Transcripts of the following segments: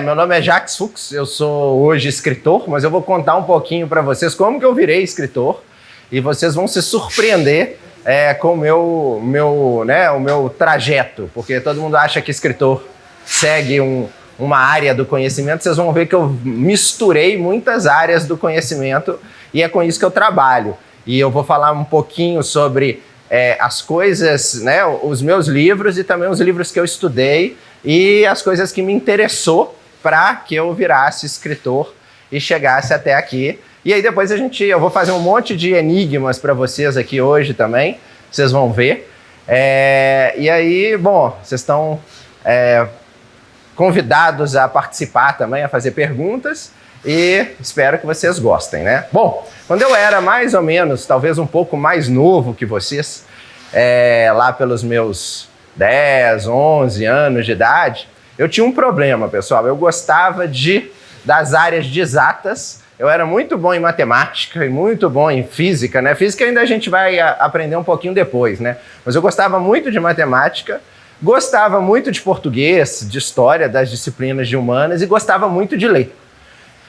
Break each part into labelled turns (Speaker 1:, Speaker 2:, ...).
Speaker 1: Meu nome é Jacques Fuchs, eu sou hoje escritor, mas eu vou contar um pouquinho para vocês como que eu virei escritor e vocês vão se surpreender com o meu trajeto, porque todo mundo acha que escritor segue uma área do conhecimento. Vocês vão ver que eu misturei muitas áreas do conhecimento e é com isso que eu trabalho. E eu vou falar um pouquinho sobre as coisas, né, os meus livros e também os livros que eu estudei e as coisas que me interessou para que eu virasse escritor e chegasse até aqui. E aí depois eu vou fazer um monte de enigmas para vocês aqui hoje também, vocês vão ver. E aí, bom, vocês estão convidados a participar também, a fazer perguntas e espero que vocês gostem, né? Bom, quando eu era mais ou menos, talvez um pouco mais novo que vocês, lá pelos meus 10, 11 anos de idade, eu tinha um problema, pessoal. Eu gostava das áreas de exatas. Eu era muito bom em matemática e muito bom em física, né? Física ainda a gente vai aprender um pouquinho depois, né? Mas eu gostava muito de matemática, gostava muito de português, de história, das disciplinas de humanas e gostava muito de ler.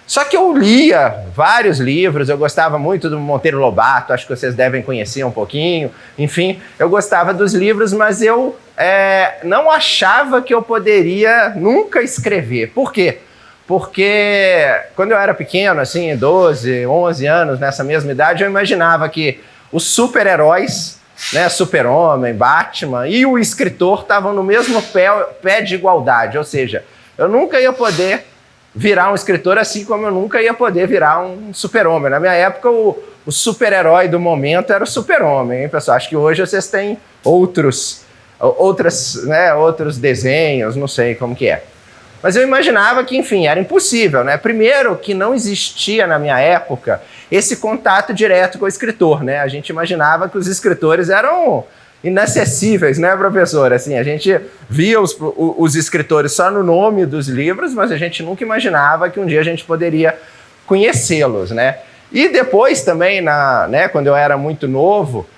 Speaker 1: Só que eu lia vários livros, eu gostava muito do Monteiro Lobato, acho que vocês devem conhecer um pouquinho. Enfim, eu gostava dos livros, mas eu não achava que eu poderia nunca escrever. Por quê? Porque quando eu era pequeno, assim, 12, 11 anos, nessa mesma idade, eu imaginava que os super-heróis, né, Super-Homem, Batman e o escritor estavam no mesmo pé de igualdade. Ou seja, eu nunca ia poder virar um escritor, assim como eu nunca ia poder virar um super-homem. Na minha época, o super-herói do momento era o Super-Homem, hein, pessoal? Acho que hoje vocês têm outros desenhos, não sei como que é. Mas eu imaginava que, enfim, era impossível, né? Primeiro, que não existia na minha época esse contato direto com o escritor, né? A gente imaginava que os escritores eram inacessíveis, né, professor? Assim, a gente via os escritores só no nome dos livros, mas a gente nunca imaginava que um dia a gente poderia conhecê-los, né? E depois também, quando eu era muito novo,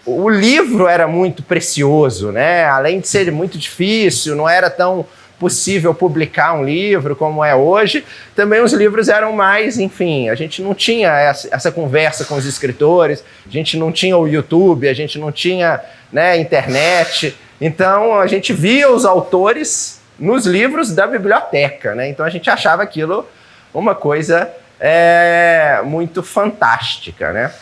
Speaker 1: o livro era muito precioso, né? Além de ser muito difícil, não era tão possível publicar um livro como é hoje, também os livros eram mais, enfim, a gente não tinha essa conversa com os escritores, a gente não tinha o YouTube, a gente não tinha, né, internet, então a gente via os autores nos livros da biblioteca, né? Então a gente achava aquilo uma coisa muito fantástica, né?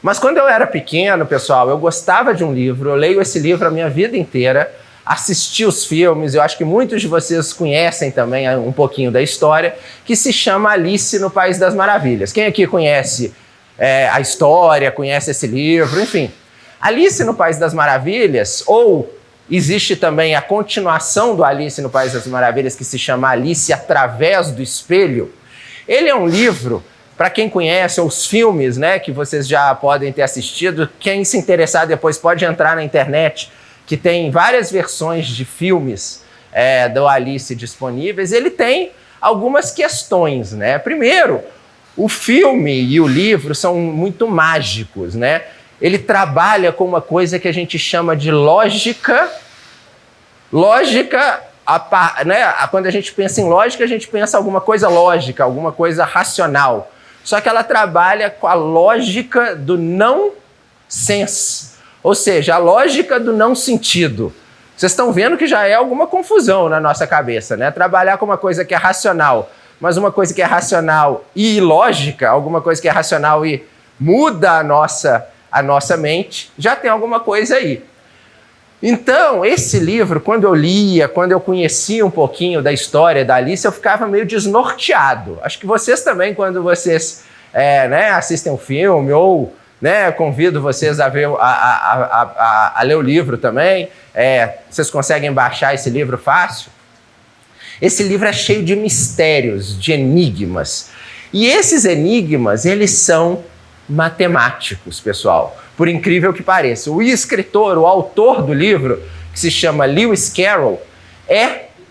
Speaker 1: Mas quando eu era pequeno, pessoal, eu gostava de um livro, eu leio esse livro a minha vida inteira, assisti os filmes, eu acho que muitos de vocês conhecem também um pouquinho da história, que se chama Alice no País das Maravilhas. Quem aqui conhece a história, conhece esse livro, enfim. Alice no País das Maravilhas, ou existe também a continuação do Alice no País das Maravilhas, que se chama Alice através do Espelho. Ele é um livro, para quem conhece os filmes, né, que vocês já podem ter assistido, quem se interessar depois pode entrar na internet, que tem várias versões de filmes do Alice disponíveis. Ele tem algumas questões, né? Primeiro, o filme e o livro são muito mágicos, né? Ele trabalha com uma coisa que a gente chama de lógica. Lógica, né? Quando a gente pensa em lógica, a gente pensa alguma coisa lógica, alguma coisa racional. Só que ela trabalha com a lógica do não sense. Ou seja, a lógica do não sentido. Vocês estão vendo que já é alguma confusão na nossa cabeça, né? Trabalhar com uma coisa que é racional, mas uma coisa que é racional e ilógica, alguma coisa que é racional e muda a nossa mente, já tem alguma coisa aí. Então, esse livro, quando eu lia, quando eu conhecia um pouquinho da história da Alice, eu ficava meio desnorteado. Acho que vocês também, quando vocês assistem um filme ou, né, convido vocês a ler o livro também. Vocês conseguem baixar esse livro fácil? Esse livro é cheio de mistérios, de enigmas. E esses enigmas, eles são matemáticos, pessoal. Por incrível que pareça. O escritor, o autor do livro, que se chama Lewis Carroll,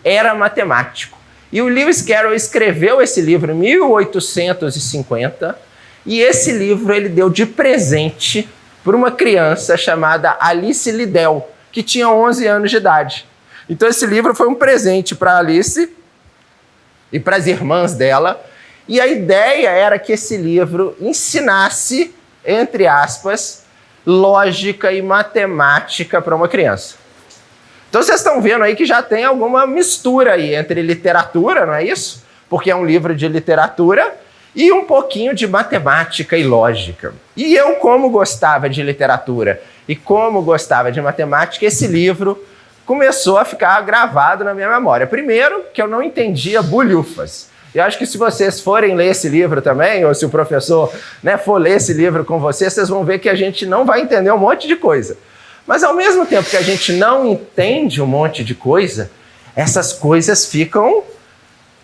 Speaker 1: era matemático. E o Lewis Carroll escreveu esse livro em 1850, e esse livro ele deu de presente para uma criança chamada Alice Liddell, que tinha 11 anos de idade. Então esse livro foi um presente para Alice e para as irmãs dela, e a ideia era que esse livro ensinasse, entre aspas, lógica e matemática para uma criança. Então vocês estão vendo aí que já tem alguma mistura aí entre literatura, não é isso? Porque é um livro de literatura e um pouquinho de matemática e lógica. E eu, como gostava de literatura e como gostava de matemática, esse livro começou a ficar gravado na minha memória. Primeiro, que eu não entendia bulhufas. Eu acho que se vocês forem ler esse livro também, ou se o professor, né, for ler esse livro com vocês, vocês vão ver que a gente não vai entender um monte de coisa. Mas ao mesmo tempo que a gente não entende um monte de coisa, essas coisas ficam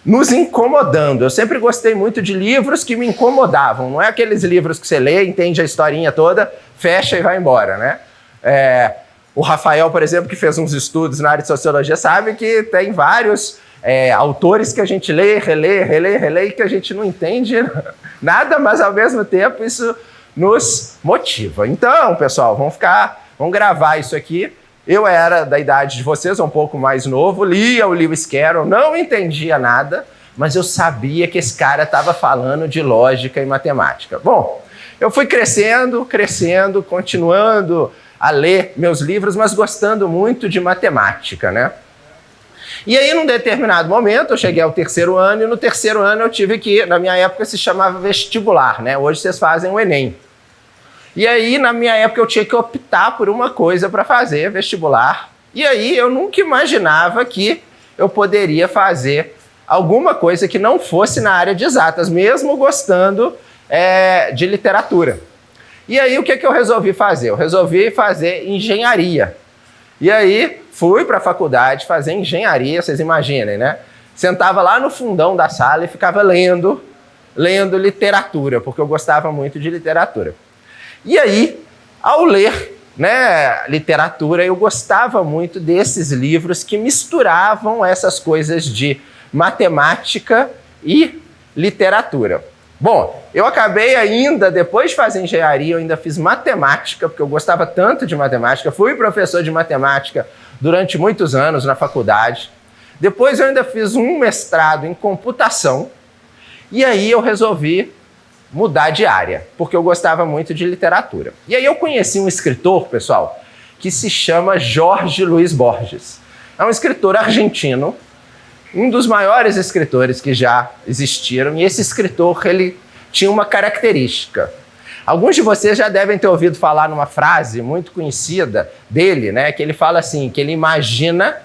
Speaker 1: nos incomodando. Eu sempre gostei muito de livros que me incomodavam. Não é aqueles livros que você lê, entende a historinha toda, fecha e vai embora, né? O Rafael, por exemplo, que fez uns estudos na área de sociologia, sabe que tem vários autores que a gente lê, relê, e que a gente não entende nada, mas ao mesmo tempo isso nos motiva. Então, pessoal, vamos gravar isso aqui. Eu era da idade de vocês, um pouco mais novo, lia o Lewis Carroll, não entendia nada, mas eu sabia que esse cara estava falando de lógica e matemática. Bom, eu fui crescendo, continuando a ler meus livros, mas gostando muito de matemática, né? E aí, num determinado momento, eu cheguei ao terceiro ano, e no terceiro ano eu tive que, na minha época, se chamava vestibular, né? Hoje vocês fazem o Enem. E aí, na minha época, eu tinha que optar por uma coisa para fazer vestibular. E aí, eu nunca imaginava que eu poderia fazer alguma coisa que não fosse na área de exatas, mesmo gostando de literatura. E aí, o que eu resolvi fazer? Eu resolvi fazer engenharia. E aí, fui para a faculdade fazer engenharia, vocês imaginem, né? Sentava lá no fundão da sala e ficava lendo literatura, porque eu gostava muito de literatura. E aí, ao ler, né, literatura, eu gostava muito desses livros que misturavam essas coisas de matemática e literatura. Bom, eu acabei ainda, depois de fazer engenharia, eu ainda fiz matemática, porque eu gostava tanto de matemática, fui professor de matemática durante muitos anos na faculdade. Depois eu ainda fiz um mestrado em computação, e aí eu resolvi mudar de área, porque eu gostava muito de literatura. E aí eu conheci um escritor, pessoal, que se chama Jorge Luis Borges. É um escritor argentino, um dos maiores escritores que já existiram, e esse escritor, ele tinha uma característica. Alguns de vocês já devem ter ouvido falar numa frase muito conhecida dele, né, que ele fala assim, que ele imagina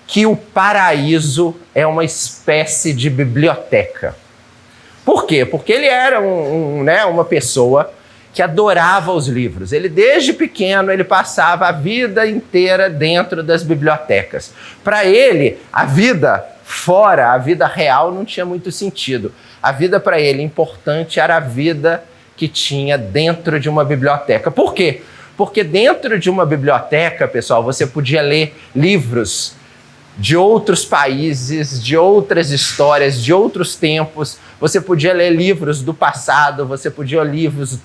Speaker 1: que o paraíso é uma espécie de biblioteca. Por quê? Porque ele era uma pessoa que adorava os livros. Ele, desde pequeno, ele passava a vida inteira dentro das bibliotecas. Para ele, a vida fora, a vida real, não tinha muito sentido. A vida para ele importante era a vida que tinha dentro de uma biblioteca. Por quê? Porque dentro de uma biblioteca, pessoal, você podia ler livros de outros países, de outras histórias, de outros tempos. Você podia ler livros do passado, você podia ler livros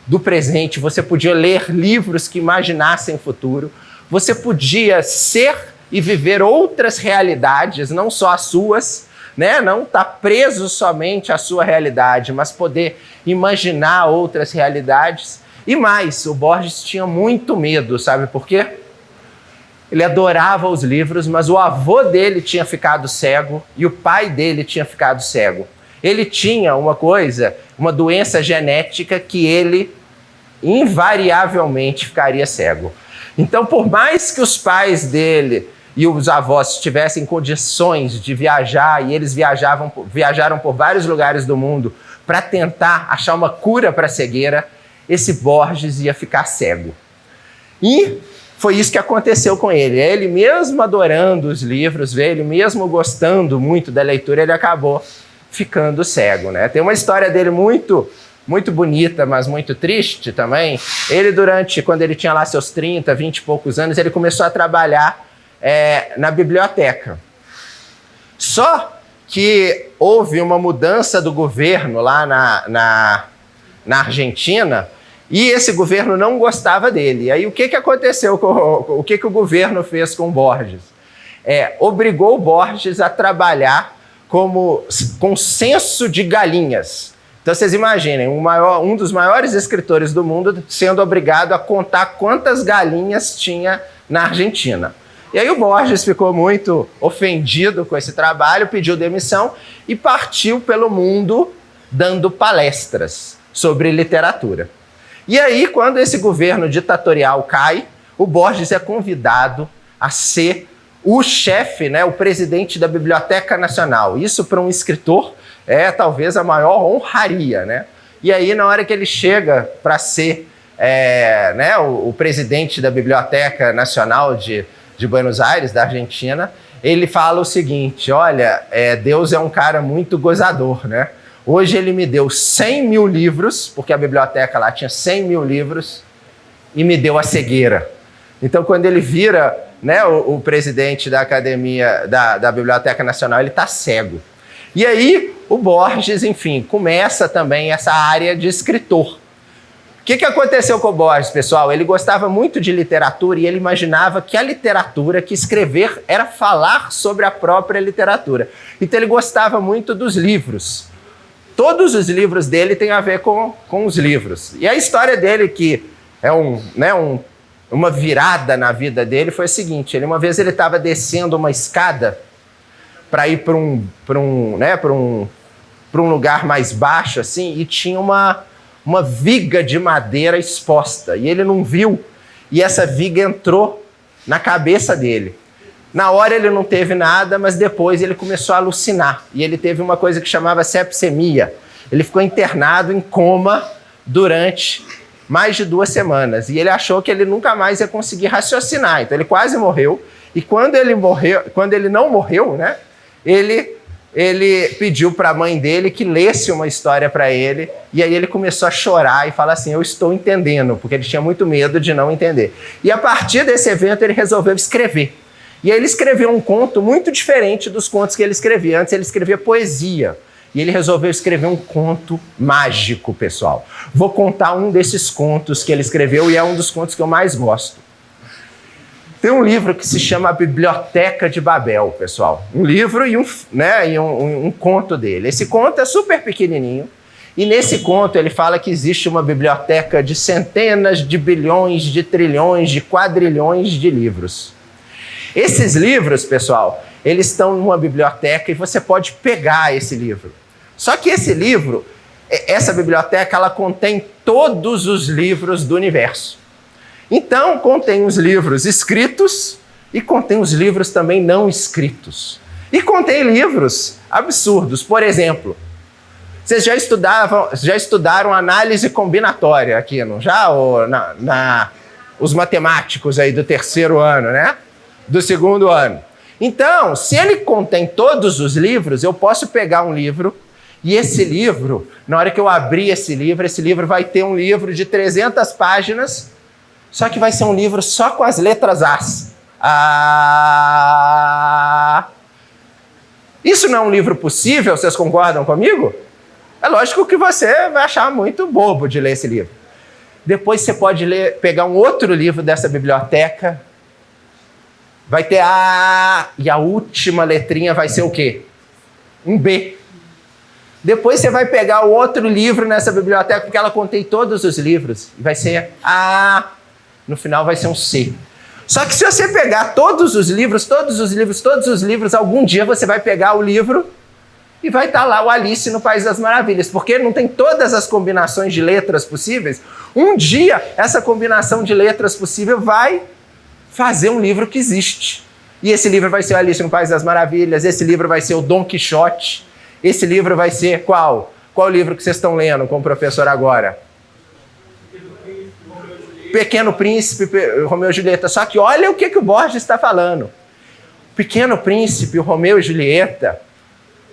Speaker 1: do presente, você podia ler livros que imaginassem o futuro. Você podia ser e viver outras realidades, não só as suas, né? Não estar preso somente à sua realidade, mas poder imaginar outras realidades. E mais, o Borges tinha muito medo, sabe por quê? Ele adorava os livros, mas o avô dele tinha ficado cego e o pai dele tinha ficado cego. Ele tinha uma doença genética que ele invariavelmente ficaria cego. Então, por mais que os pais dele e os avós tivessem condições de viajar, e eles viajaram por vários lugares do mundo para tentar achar uma cura para a cegueira, esse Borges ia ficar cego. E foi isso que aconteceu com ele. Ele mesmo adorando os livros, ele mesmo gostando muito da leitura, ele acabou ficando cego, né? Tem uma história dele muito bonita, mas muito triste também. Ele, quando ele tinha lá seus 30, 20 e poucos anos, ele começou a trabalhar na biblioteca. Só que houve uma mudança do governo lá na Argentina, e esse governo não gostava dele. E aí o que aconteceu? O que o governo fez com Borges? obrigou o Borges a trabalhar com censo de galinhas. Então vocês imaginem, um dos maiores escritores do mundo sendo obrigado a contar quantas galinhas tinha na Argentina. E aí o Borges ficou muito ofendido com esse trabalho, pediu demissão e partiu pelo mundo dando palestras sobre literatura. E aí, quando esse governo ditatorial cai, o Borges é convidado a ser o chefe, né, o presidente da Biblioteca Nacional. Isso para um escritor é talvez a maior honraria, né? E aí, na hora que ele chega para ser né, o presidente da Biblioteca Nacional de Buenos Aires, da Argentina, ele fala o seguinte: olha, Deus é um cara muito gozador, né? Hoje ele me deu 100 mil livros, porque a biblioteca lá tinha 100 mil livros, e me deu a cegueira. Então, quando ele vira, né, o presidente da academia, da Biblioteca Nacional, ele está cego. E aí, o Borges, enfim, começa também essa área de escritor. O que aconteceu com o Borges, pessoal? Ele gostava muito de literatura e ele imaginava que a literatura, que escrever, era falar sobre a própria literatura. Então, ele gostava muito dos livros. Todos os livros dele têm a ver com os livros. E a história dele, que é uma virada na vida dele, foi a seguinte: uma vez ele estava descendo uma escada para ir para um lugar mais baixo, assim, e tinha uma viga de madeira exposta. E ele não viu, e essa viga entrou na cabeça dele. Na hora ele não teve nada, mas depois ele começou a alucinar. E ele teve uma coisa que chamava sepsemia. Ele ficou internado em coma durante mais de 2 semanas. E ele achou que ele nunca mais ia conseguir raciocinar. Então ele quase morreu. E quando ele não morreu, né, ele pediu para a mãe dele que lesse uma história para ele. E aí ele começou a chorar e falar assim: eu estou entendendo, porque ele tinha muito medo de não entender. E a partir desse evento ele resolveu escrever. E aí ele escreveu um conto muito diferente dos contos que ele escrevia. Antes ele escrevia poesia. E ele resolveu escrever um conto mágico, pessoal. Vou contar um desses contos que ele escreveu e é um dos contos que eu mais gosto. Tem um livro que se chama A Biblioteca de Babel, pessoal. Um livro e um conto dele. Esse conto é super pequenininho. E nesse conto ele fala que existe uma biblioteca de centenas de bilhões, de trilhões, de quadrilhões de livros. Esses livros, pessoal, eles estão numa biblioteca e você pode pegar esse livro. Só que esse livro, essa biblioteca, ela contém todos os livros do universo. Então, contém os livros escritos e contém os livros também não escritos. E contém livros absurdos. Por exemplo, vocês já estudaram análise combinatória aqui, não já? Ou os matemáticos aí do 3º ano, né? Do 2º ano. Então, se ele contém todos os livros, eu posso pegar um livro e esse livro, na hora que eu abrir esse livro vai ter um livro de 300 páginas, só que vai ser um livro só com as letras As. Isso não é um livro possível, vocês concordam comigo? É lógico que você vai achar muito bobo de ler esse livro. Depois você pode pegar um outro livro dessa biblioteca, vai ter A, e a última letrinha vai ser o quê? Um B. Depois você vai pegar o outro livro nessa biblioteca, porque ela contém todos os livros, e vai ser A, no final vai ser um C. Só que se você pegar todos os livros, algum dia você vai pegar o livro e vai estar lá o Alice no País das Maravilhas, porque não tem todas as combinações de letras possíveis. Um dia, essa combinação de letras possível vai fazer um livro que existe. E esse livro vai ser o Alice no País das Maravilhas, esse livro vai ser o Dom Quixote, esse livro vai ser qual? Qual livro que vocês estão lendo com o professor agora? Pequeno Príncipe, Romeu e Julieta. Só que olha o que o Borges está falando. Pequeno Príncipe, o Romeu e Julieta,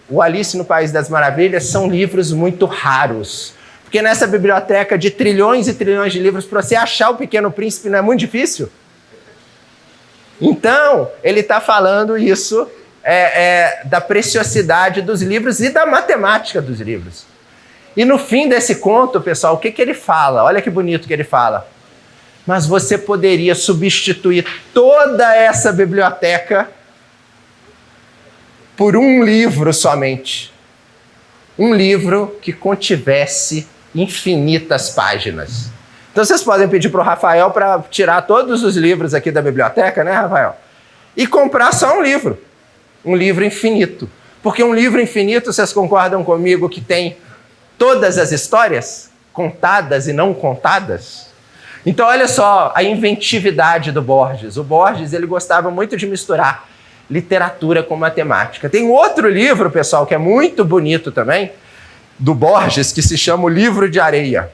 Speaker 1: o Alice no País das Maravilhas são livros muito raros. Porque nessa biblioteca de trilhões e trilhões de livros, para você achar o Pequeno Príncipe não é muito difícil? Então, ele está falando isso da preciosidade dos livros e da matemática dos livros. E no fim desse conto, pessoal, o que ele fala? Olha que bonito que ele fala. Mas você poderia substituir toda essa biblioteca por um livro somente. Um livro que contivesse infinitas páginas. Então vocês podem pedir para o Rafael para tirar todos os livros aqui da biblioteca, né, Rafael? E comprar só um livro infinito. Porque um livro infinito, vocês concordam comigo que tem todas as histórias contadas e não contadas? Então olha só a inventividade do Borges. O Borges, ele gostava muito de misturar literatura com matemática. Tem outro livro, pessoal, que é muito bonito também, do Borges, que se chama O Livro de Areia.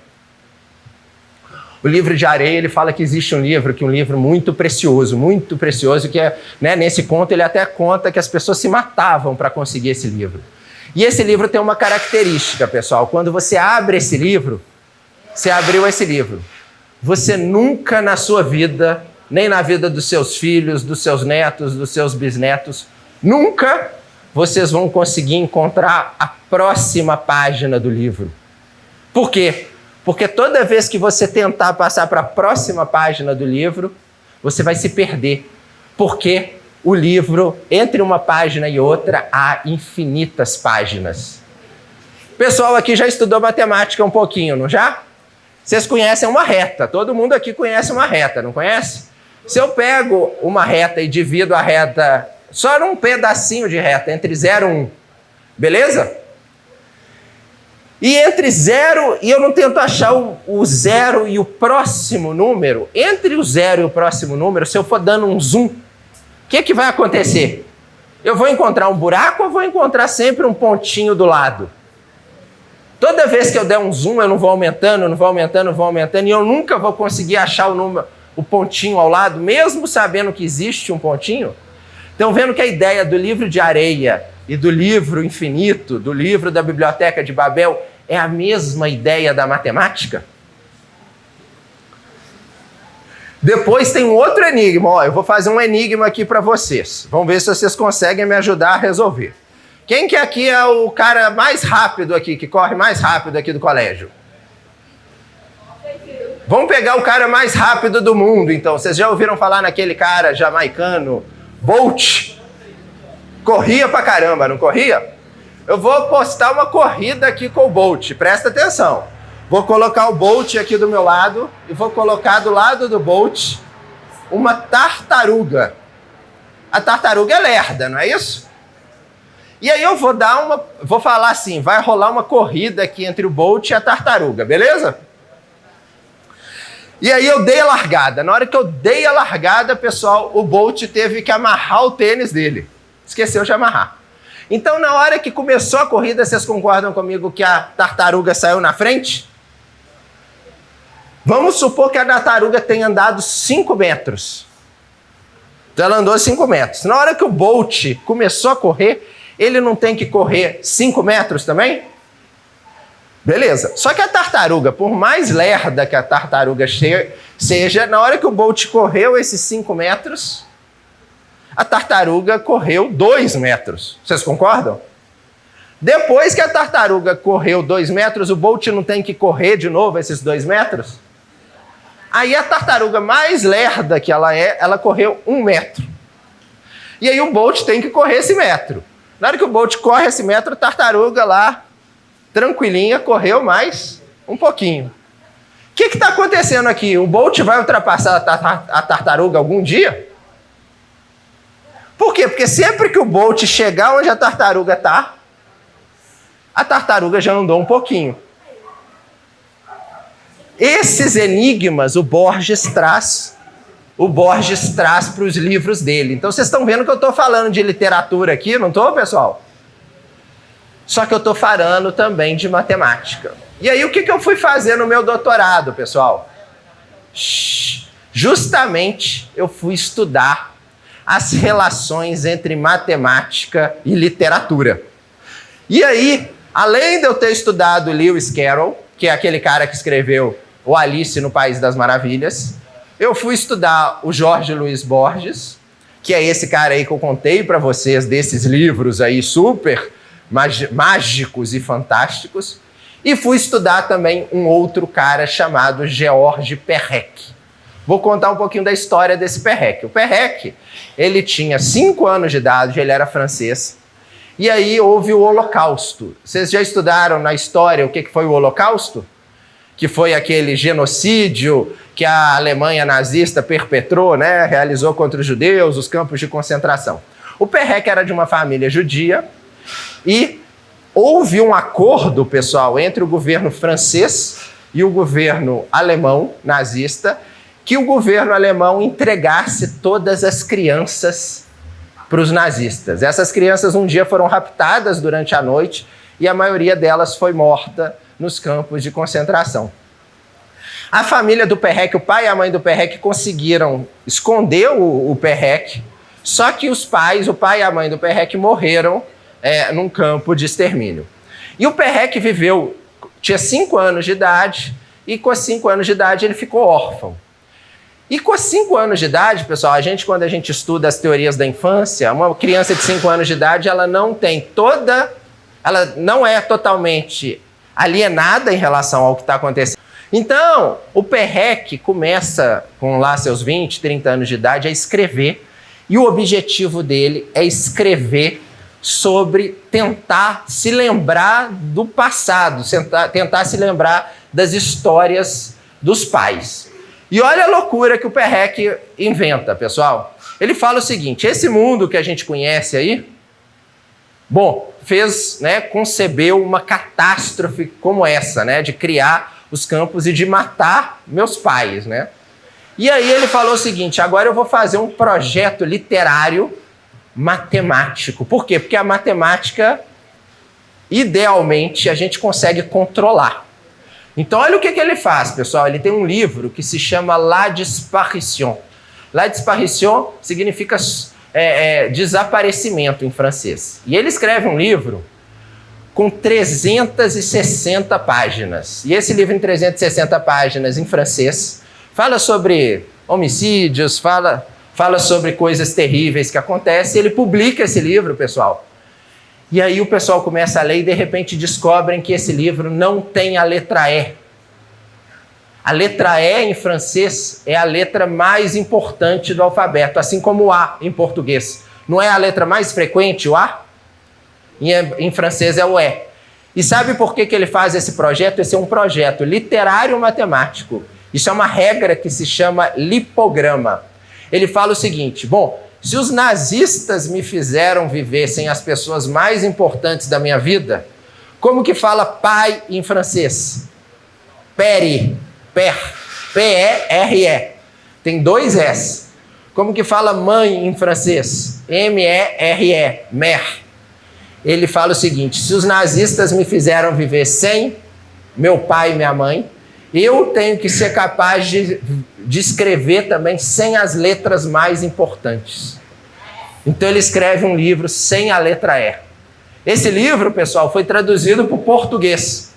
Speaker 1: O Livro de Areia, ele fala que existe um livro muito precioso, que é, né, nesse conto ele até conta que as pessoas se matavam para conseguir esse livro. E esse livro tem uma característica, pessoal. Quando você abre esse livro, você abriu esse livro, você nunca na sua vida, nem na vida dos seus filhos, dos seus netos, dos seus bisnetos, nunca vocês vão conseguir encontrar a próxima página do livro. Por quê? Porque toda vez que você tentar passar para a próxima página do livro, você vai se perder. Porque o livro, entre uma página e outra, há infinitas páginas. O pessoal aqui já estudou matemática um pouquinho, não já? Vocês conhecem uma reta. Todo mundo aqui conhece uma reta, não conhece? Se eu pego uma reta e divido a reta só num pedacinho de reta, entre 0 e 1, beleza? E entre 0, e eu não tento achar o 0 e o próximo número, entre o 0 e o próximo número, se eu for dando um zoom, o que vai acontecer? Eu vou encontrar um buraco ou vou encontrar sempre um pontinho do lado? Toda vez que eu der um zoom, eu não vou aumentando, e eu nunca vou conseguir achar o pontinho ao lado, mesmo sabendo que existe um pontinho. Então, vendo que a ideia do livro de areia e do livro infinito, do livro da Biblioteca de Babel, é a mesma ideia da matemática? Depois tem um outro enigma. Ó, eu vou fazer um enigma aqui para vocês. Vamos ver se vocês conseguem me ajudar a resolver. Quem que aqui é o cara mais rápido aqui, que corre mais rápido aqui do colégio? Vamos pegar o cara mais rápido do mundo, então. Vocês já ouviram falar naquele cara jamaicano, Bolt? Corria pra caramba, não corria? Eu vou postar uma corrida aqui com o Bolt, presta atenção. Vou colocar o Bolt aqui do meu lado e vou colocar do lado do Bolt uma tartaruga. A tartaruga é lerda, não é isso? E aí eu vou falar assim, vai rolar uma corrida aqui entre o Bolt e a tartaruga, beleza? E aí eu dei a largada. Na hora que eu dei a largada, pessoal, o Bolt teve que amarrar o tênis dele. Esqueceu de amarrar. Então, na hora que começou a corrida, vocês concordam comigo que a tartaruga saiu na frente? Vamos supor que a tartaruga tenha andado 5 metros. Então, ela andou 5 metros. Na hora que o Bolt começou a correr, ele não tem que correr 5 metros também? Beleza. Só que a tartaruga, por mais lerda que a tartaruga seja, na hora que o Bolt correu esses 5 metros, a tartaruga correu 2 metros. Vocês concordam? Depois que a tartaruga correu 2 metros, o Bolt não tem que correr de novo esses 2 metros? Aí a tartaruga mais lerda que ela correu 1 metro. E aí o Bolt tem que correr esse metro. Na hora que o Bolt corre esse metro, a tartaruga lá, tranquilinha, correu mais um pouquinho. O que está acontecendo aqui? O Bolt vai ultrapassar a tartaruga algum dia? Por quê? Porque sempre que o Bolt chegar onde a tartaruga está, a tartaruga já andou um pouquinho. Esses enigmas o Borges traz para os livros dele. Então vocês estão vendo que eu estou falando de literatura aqui, não estou, pessoal? Só que eu estou falando também de matemática. E aí o que eu fui fazer no meu doutorado, pessoal? Justamente eu fui estudar as relações entre matemática e literatura. E aí, além de eu ter estudado Lewis Carroll, que é aquele cara que escreveu o Alice no País das Maravilhas, eu fui estudar o Jorge Luiz Borges, que é esse cara aí que eu contei para vocês, desses livros aí super mágicos e fantásticos, e fui estudar também um outro cara chamado Georges Perec. Vou contar um pouquinho da história desse Perec. O Perec, ele tinha 5 anos de idade, ele era francês, E aí houve o Holocausto. Vocês já estudaram na história o que foi o Holocausto? Que foi aquele genocídio que a Alemanha nazista perpetrou, né? Realizou contra os judeus, os campos de concentração. O Perec era de uma família judia e houve um acordo, pessoal, entre o governo francês e o governo alemão nazista, que o governo alemão entregasse todas as crianças para os nazistas. Essas crianças um dia foram raptadas durante a noite e a maioria delas foi morta nos campos de concentração. A família do Perec, o pai e a mãe do Perec, conseguiram esconder o Perec, só que os pais, o pai e a mãe do Perec, morreram num campo de extermínio. E o Perec viveu, tinha 5 anos de idade, e com 5 anos de idade ele ficou órfão. E com 5 anos de idade, pessoal, quando a gente estuda as teorias da infância, uma criança de 5 anos de idade, ela não é totalmente alienada em relação ao que está acontecendo. Então, o Perec começa, com lá seus 20, 30 anos de idade, a escrever, e o objetivo dele é escrever sobre tentar se lembrar do passado, tentar se lembrar das histórias dos pais. E olha a loucura que o Perec inventa, pessoal. Ele fala o seguinte: esse mundo que a gente conhece aí, concebeu uma catástrofe como essa, né, de criar os campos e de matar meus pais, né? E aí ele falou o seguinte: agora eu vou fazer um projeto literário matemático. Por quê? Porque a matemática, idealmente, a gente consegue controlar. Então, olha o que ele faz, pessoal. Ele tem um livro que se chama La Disparition. La Disparition significa desaparecimento em francês. E ele escreve um livro com 360 páginas. E esse livro em 360 páginas em francês fala sobre homicídios, fala sobre coisas terríveis que acontecem. Ele publica esse livro, pessoal. E aí o pessoal começa a ler e de repente descobrem que esse livro não tem a letra E. A letra E em francês é a letra mais importante do alfabeto, assim como o A em português. Não é a letra mais frequente, o A? Em francês é o E. E sabe por que ele faz esse projeto? Esse é um projeto literário-matemático. Isso é uma regra que se chama lipograma. Ele fala o seguinte: se os nazistas me fizeram viver sem as pessoas mais importantes da minha vida, como que fala pai em francês? Père, P-E-R-E. Tem 2 S. Como que fala mãe em francês? M-E-R-E, mère. Ele fala o seguinte: se os nazistas me fizeram viver sem meu pai e minha mãe, eu tenho que ser capaz de escrever também sem as letras mais importantes. Então ele escreve um livro sem a letra E. Esse livro, pessoal, foi traduzido para o português.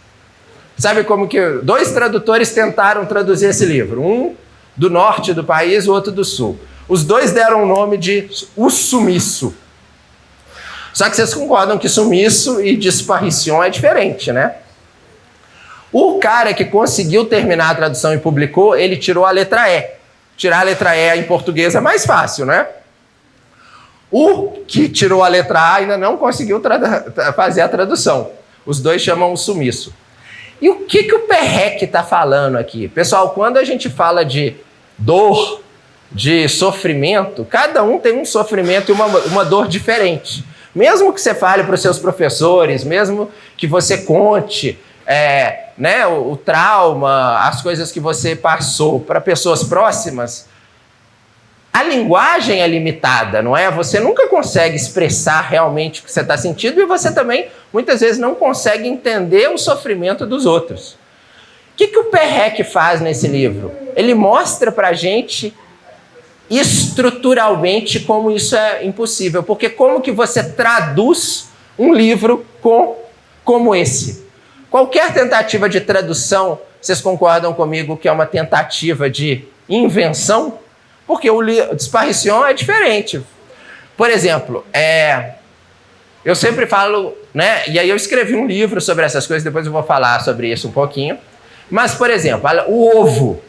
Speaker 1: Sabe como que 2 tradutores tentaram traduzir esse livro? Um do norte do país, o outro do sul. Os 2 deram o nome de O Sumiço. Só que vocês concordam que sumiço e disparition é diferente, né? O cara que conseguiu terminar a tradução e publicou, ele tirou a letra E. Tirar a letra E em português é mais fácil, né? O que tirou a letra A ainda não conseguiu fazer a tradução. Os 2 chamam o sumiço. E o que o Perec está falando aqui? Pessoal, quando a gente fala de dor, de sofrimento, cada um tem um sofrimento e uma dor diferente. Mesmo que você fale para os seus professores, mesmo que você conte o trauma, as coisas que você passou para pessoas próximas, a linguagem é limitada, não é? Você nunca consegue expressar realmente o que você está sentindo e você também, muitas vezes, não consegue entender o sofrimento dos outros. O que o Perec faz nesse livro? Ele mostra para a gente estruturalmente como isso é impossível, porque como que você traduz um livro como esse? Qualquer tentativa de tradução, vocês concordam comigo que é uma tentativa de invenção? Porque o Disparition é diferente. Por exemplo, eu sempre falo, né? E aí eu escrevi um livro sobre essas coisas, depois eu vou falar sobre isso um pouquinho. Mas, por exemplo, o ovo.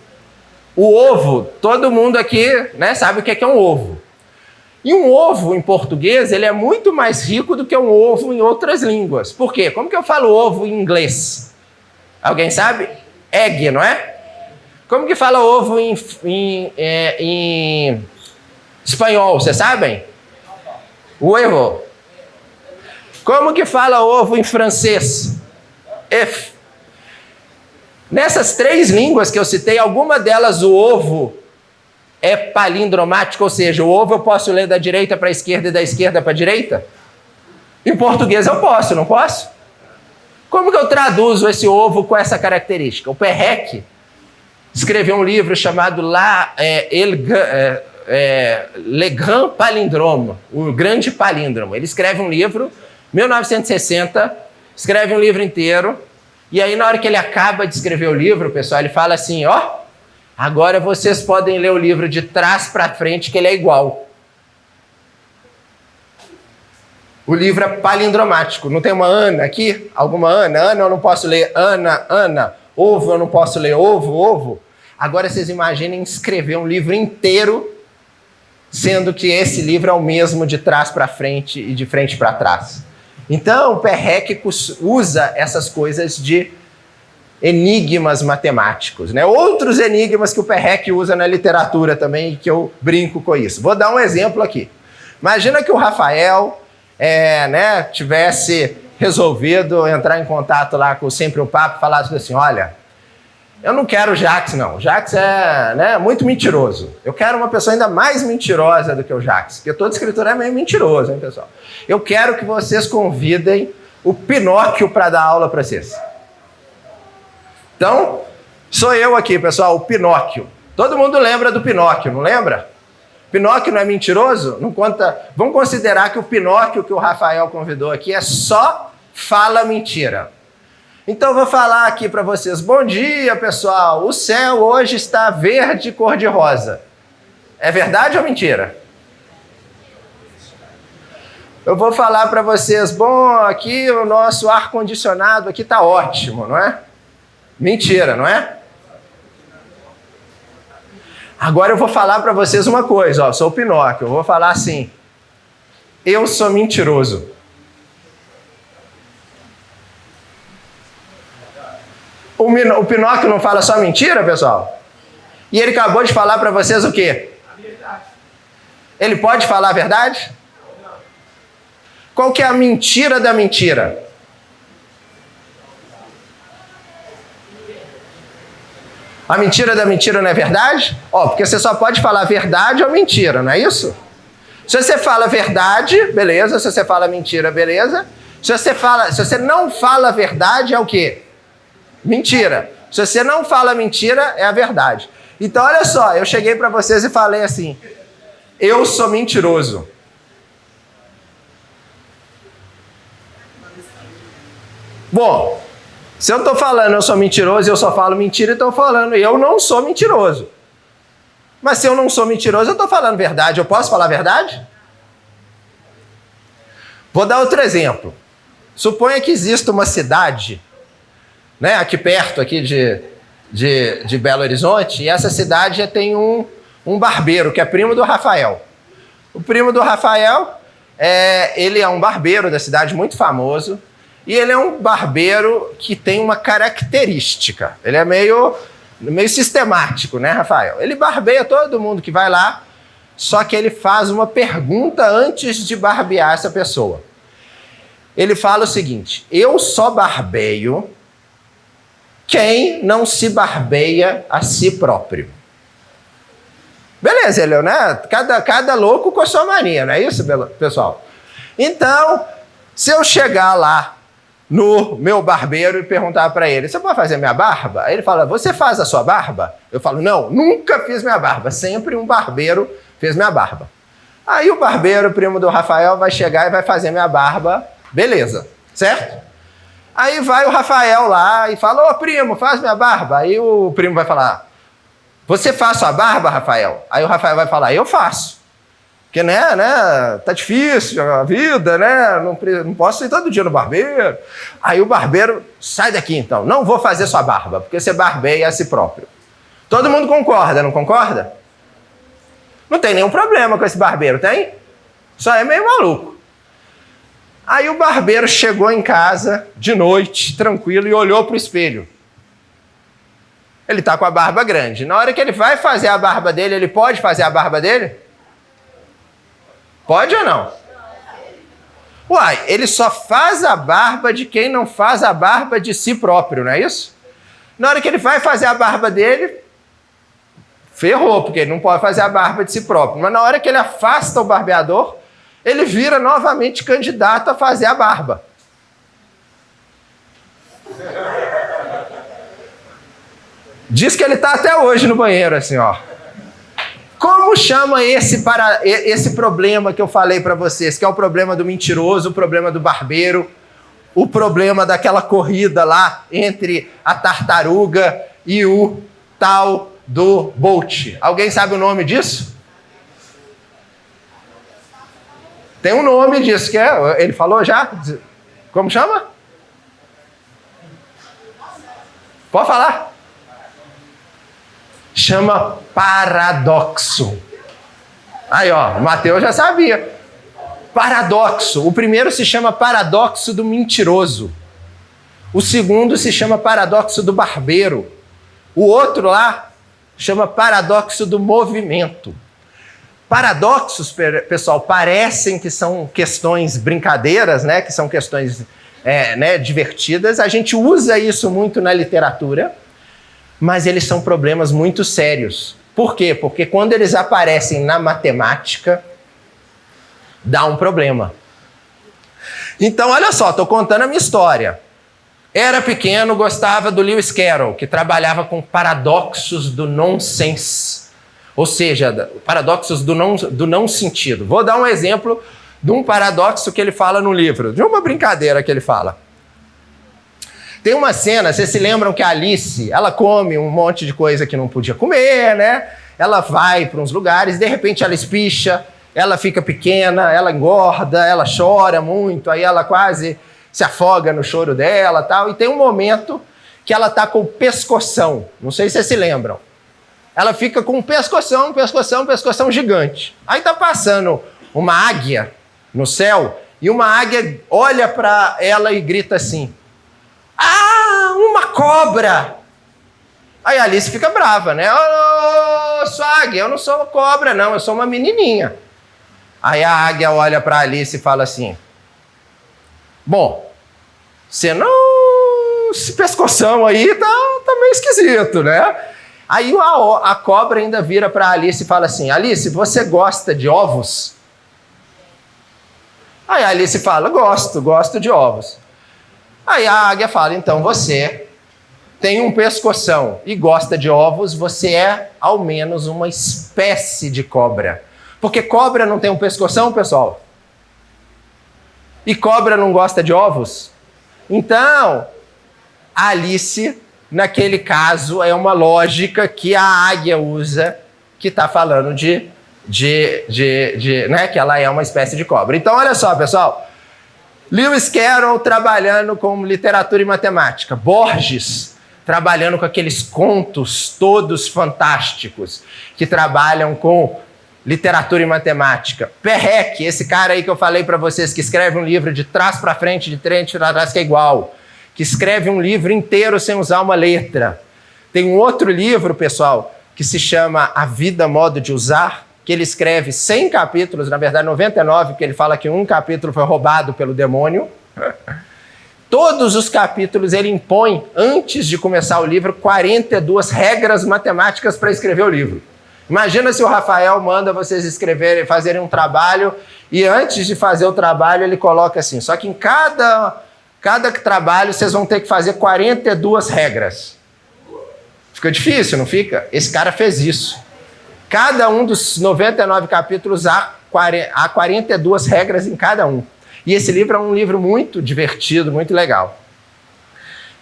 Speaker 1: O ovo, todo mundo aqui, né, sabe o que é um ovo. E um ovo em português, ele é muito mais rico do que um ovo em outras línguas. Por quê? Como que eu falo ovo em inglês? Alguém sabe? Egg, não é? Como que fala ovo em espanhol, vocês sabem? Huevo. Como que fala ovo em francês? F. Nessas 3 línguas que eu citei, alguma delas o ovo é palindromático, ou seja, o ovo eu posso ler da direita para a esquerda e da esquerda para a direita? Em português eu posso, não posso? Como que eu traduzo esse ovo com essa característica? O Perrec escreveu um livro chamado Le Grand Palindrome, o Grande Palíndromo. Ele escreve um livro, 1960, escreve um livro inteiro, e aí na hora que ele acaba de escrever o livro, pessoal, ele fala assim, ó, agora vocês podem ler o livro de trás para frente, que ele é igual. O livro é palindromático. Não tem uma Ana aqui? Alguma Ana? Ana eu não posso ler Ana, Ana. Ovo eu não posso ler ovo, ovo. Agora vocês imaginem escrever um livro inteiro, sendo que esse livro é o mesmo de trás para frente e de frente para trás. Então o Perrec usa essas coisas de enigmas matemáticos, né? Outros enigmas que o Perrec usa na literatura também, que eu brinco com isso. Vou dar um exemplo aqui. Imagina que o Rafael tivesse resolvido entrar em contato lá com Sempre um Papo e falasse assim, olha, eu não quero o Jax, não. O Jax é muito mentiroso. Eu quero uma pessoa ainda mais mentirosa do que o Jax, porque todo escritor é meio mentiroso, hein, pessoal? Eu quero que vocês convidem o Pinóquio para dar aula para vocês. Então, sou eu aqui, pessoal, o Pinóquio. Todo mundo lembra do Pinóquio, não lembra? Pinóquio não é mentiroso? Não conta. Vamos considerar que o Pinóquio que o Rafael convidou aqui é só fala mentira. Então, eu vou falar aqui para vocês. Bom dia, pessoal. O céu hoje está verde cor-de-rosa. É verdade ou mentira? Eu vou falar para vocês. Bom, aqui o nosso ar-condicionado aqui está ótimo, não é? Mentira, não é? Agora eu vou falar para vocês uma coisa, ó, sou o Pinóquio, eu vou falar assim, eu sou mentiroso. O Pinóquio não fala só mentira, pessoal? E ele acabou de falar para vocês o quê? A verdade. Ele pode falar a verdade? Não. Qual que é a mentira da mentira? A mentira da mentira não é verdade? Ó, porque você só pode falar verdade ou mentira, não é isso? Se você fala verdade, beleza. Se você fala mentira, beleza. Se você não fala verdade, é o quê? Mentira. Se você não fala mentira, é a verdade. Então, olha só, eu cheguei para vocês e falei assim, eu sou mentiroso. Bom, se eu estou falando eu sou mentiroso e eu só falo mentira, então eu estou falando eu não sou mentiroso. Mas se eu não sou mentiroso, eu estou falando verdade. Eu posso falar verdade? Vou dar outro exemplo. Suponha que exista uma cidade, né, aqui perto aqui de Belo Horizonte, e essa cidade tem um barbeiro, que é primo do Rafael. O primo do Rafael, ele é um barbeiro da cidade muito famoso, e ele é um barbeiro que tem uma característica. Ele é meio sistemático, né, Rafael? Ele barbeia todo mundo que vai lá, só que ele faz uma pergunta antes de barbear essa pessoa. Ele fala o seguinte, eu só barbeio quem não se barbeia a si próprio. Beleza, ele, né? Cada louco com a sua mania, não é isso, pessoal? Então, se eu chegar lá no meu barbeiro e perguntar para ele, você pode fazer minha barba? Aí ele fala, você faz a sua barba? Eu falo, não, nunca fiz minha barba. Sempre um barbeiro fez minha barba. Aí o barbeiro, primo do Rafael, vai chegar e vai fazer minha barba. Beleza, certo? Aí vai o Rafael lá e fala, ô primo, faz minha barba. Aí o primo vai falar, você faz sua barba, Rafael? Aí o Rafael vai falar, eu faço. Porque, né, tá difícil a vida, né, não posso ir todo dia no barbeiro. Aí o barbeiro, sai daqui então, não vou fazer sua barba, porque você barbeia a si próprio. Todo mundo concorda, não concorda? Não tem nenhum problema com esse barbeiro, tem? Só é meio maluco. Aí o barbeiro chegou em casa de noite, tranquilo, e olhou para o espelho. Ele está com a barba grande. Na hora que ele vai fazer a barba dele, ele pode fazer a barba dele? Pode ou não? Uai, ele só faz a barba de quem não faz a barba de si próprio, não é isso? Na hora que ele vai fazer a barba dele, ferrou, porque ele não pode fazer a barba de si próprio. Mas na hora que ele afasta o barbeador, ele vira novamente candidato a fazer a barba. Diz que ele está até hoje no banheiro, assim, ó. Como chama esse problema que eu falei para vocês, que é o problema do mentiroso, o problema do barbeiro, o problema daquela corrida lá entre a tartaruga e o tal do Bolt? Alguém sabe o nome disso? Tem um nome disso, que é, ele falou já? Como chama? Pode falar. Chama paradoxo. Aí, ó, o Mateus já sabia. Paradoxo. O primeiro se chama paradoxo do mentiroso. O segundo se chama paradoxo do barbeiro. O outro lá chama paradoxo do movimento. Paradoxos, pessoal, parecem que são questões brincadeiras, né? Que são questões divertidas. A gente usa isso muito na literatura, mas eles são problemas muito sérios. Por quê? Porque quando eles aparecem na matemática, dá um problema. Então, olha só, estou contando a minha história. Era pequeno, gostava do Lewis Carroll, que trabalhava com paradoxos do nonsense. Ou seja, paradoxos do não sentido. Vou dar um exemplo de um paradoxo que ele fala no livro, de uma brincadeira que ele fala. Tem uma cena, vocês se lembram que a Alice, ela come um monte de coisa que não podia comer, né? Ela vai para uns lugares, de repente ela espicha, ela fica pequena, ela engorda, ela chora muito, aí ela quase se afoga no choro dela, tal. E tem um momento que ela tá com o pescoção, não sei se vocês se lembram. Ela fica com um pescoção gigante. Aí tá passando uma águia no céu, e uma águia olha para ela e grita assim: "Ah, uma cobra!" Aí a Alice fica brava, né? "Ô, sua águia, eu não sou uma cobra, não, eu sou uma menininha." Aí a águia olha para Alice e fala assim: "Bom, você não... esse pescoção aí tá meio esquisito, né?" Aí a cobra ainda vira para Alice e fala assim: "Alice, você gosta de ovos?" Aí a Alice fala: gosto de ovos." Aí a águia fala: "Então você tem um pescoção e gosta de ovos, você é ao menos uma espécie de cobra." Porque cobra não tem um pescoção, pessoal? E cobra não gosta de ovos? Então, a Alice, naquele caso, é uma lógica que a águia usa, que está falando né, que ela é uma espécie de cobra. Então, olha só, pessoal. Lewis Carroll trabalhando com literatura e matemática. Borges trabalhando com aqueles contos todos fantásticos que trabalham com literatura e matemática. Perrec, esse cara aí que eu falei para vocês, que escreve um livro de trás para frente, de frente para trás, que é igual. Que escreve um livro inteiro sem usar uma letra. Tem um outro livro, pessoal, que se chama A Vida, Modo de Usar, que ele escreve 100 capítulos, na verdade 99, porque ele fala que um capítulo foi roubado pelo demônio. Todos os capítulos ele impõe, antes de começar o livro, 42 regras matemáticas para escrever o livro. Imagina se o Rafael manda vocês fazerem um trabalho e antes de fazer o trabalho ele coloca assim: só que em cada trabalho vocês vão ter que fazer 42 regras. Fica difícil, não fica? Esse cara fez isso. Cada um dos 99 capítulos há 42 regras em cada um. E esse livro é um livro muito divertido, muito legal.